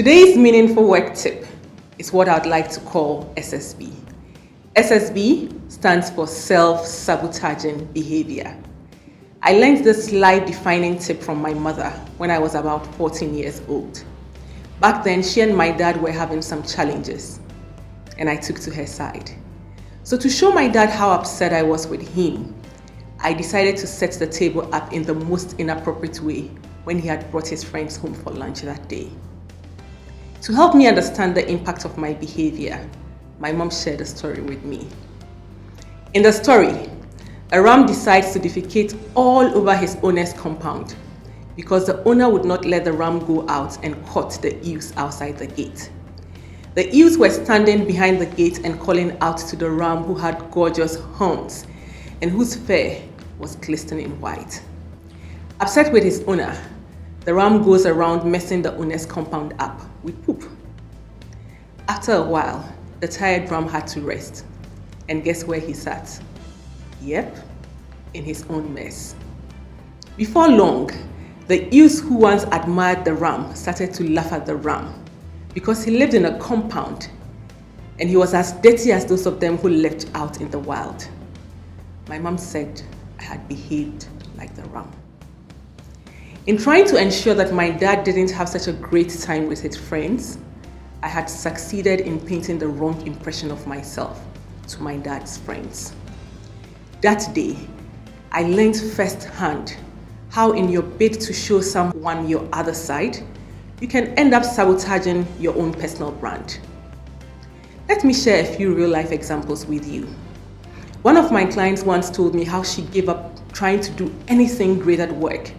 Today's meaningful work tip is what I'd like to call SSB. SSB stands for self-sabotaging behavior. I learned this life-defining tip from my mother when I was about 14 years old. Back then, she and my dad were having some challenges, and I took to her side. So to show my dad how upset I was with him, I decided to set the table up in the most inappropriate way when he had brought his friends home for lunch that day. To help me understand the impact of my behavior, my mom shared a story with me. In the story, a ram decides to defecate all over his owner's compound because the owner would not let the ram go out and caught the ewes outside the gate. The ewes were standing behind the gate and calling out to the ram, who had gorgeous horns and whose fur was glistening white. Upset with his owner, the ram goes around messing the owner's compound up with poop. After a while, the tired ram had to rest. And guess where he sat? Yep, in his own mess. Before long, the ewes who once admired the ram started to laugh at the ram because he lived in a compound and he was as dirty as those of them who lived out in the wild. My mom said I had behaved like the ram. In trying to ensure that my dad didn't have such a great time with his friends, I had succeeded in painting the wrong impression of myself to my dad's friends. That day, I learned firsthand how in your bid to show someone your other side, you can end up sabotaging your own personal brand. Let me share a few real-life examples with you. One of my clients once told me how she gave up trying to do anything great at work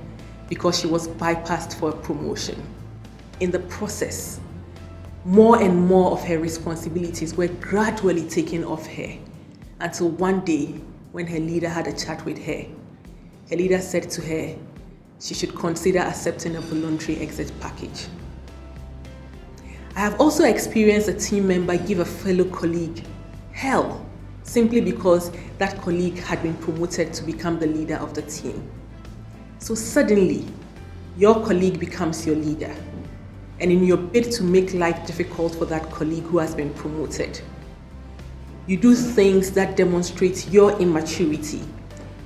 because she was bypassed for a promotion. In the process, more and more of her responsibilities were gradually taken off her until one day when her leader had a chat with her. Her leader said to her she should consider accepting a voluntary exit package. I have also experienced a team member give a fellow colleague hell simply because that colleague had been promoted to become the leader of the team. So suddenly, your colleague becomes your leader. And in your bid to make life difficult for that colleague who has been promoted, you do things that demonstrate your immaturity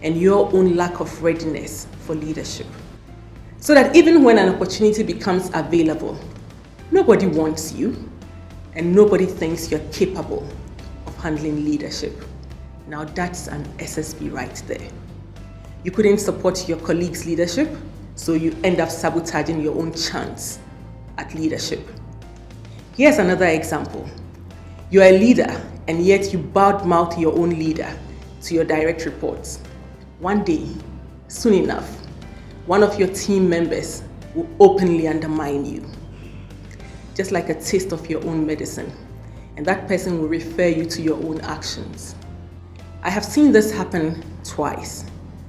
and your own lack of readiness for leadership. So that even when an opportunity becomes available, nobody wants you and nobody thinks you're capable of handling leadership. Now that's an SSB right there. You couldn't support your colleague's leadership, so you end up sabotaging your own chance at leadership. Here's another example. You're a leader, and yet you badmouth your own leader to your direct reports. One day, soon enough, one of your team members will openly undermine you, just like a taste of your own medicine, and that person will refer you to your own actions. I have seen this happen twice.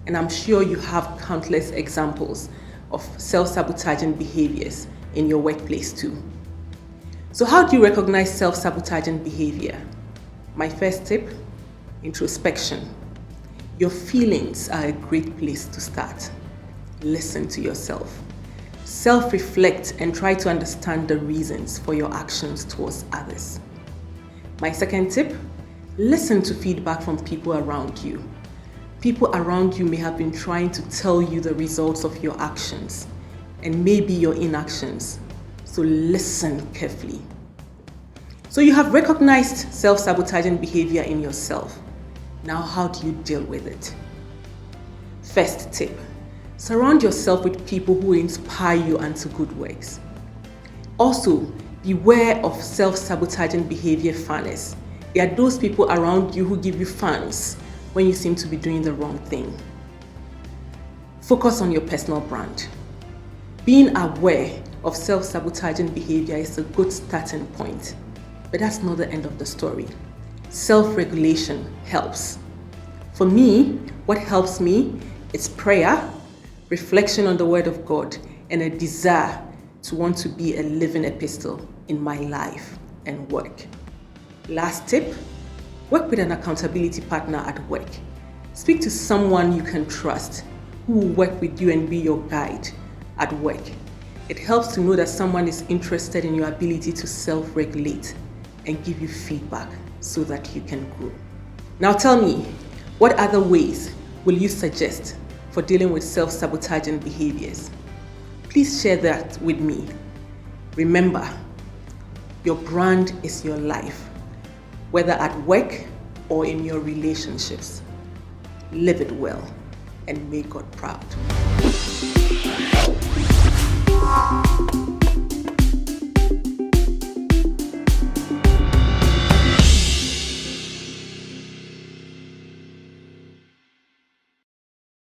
And I'm sure you have countless examples of self-sabotaging behaviors in your workplace too. So how do you recognize self-sabotaging behavior? My first tip, introspection. Your feelings are a great place to start. Listen to yourself. Self-reflect and try to understand the reasons for your actions towards others. My second tip, listen to feedback from people around you. People around you may have been trying to tell you the results of your actions and maybe your inactions. So listen carefully. So you have recognized self-sabotaging behavior in yourself. Now how do you deal with it? First tip, surround yourself with people who inspire you unto good works. Also, beware of self-sabotaging behavior fanners. There are those people around you who give you fans when you seem to be doing the wrong thing. Focus on your personal brand. Being aware of self-sabotaging behavior is a good starting point, but that's not the end of the story. Self-regulation helps. For me, what helps me is prayer, reflection on the Word of God, and a desire to want to be a living epistle in my life and work. Last tip, work with an accountability partner at work. Speak to someone you can trust who will work with you and be your guide at work. It helps to know that someone is interested in your ability to self-regulate and give you feedback so that you can grow. Now tell me, what other ways will you suggest for dealing with self-sabotaging behaviors? Please share that with me. Remember, your brand is your life, whether at work or in your relationships. Live it well and make God proud.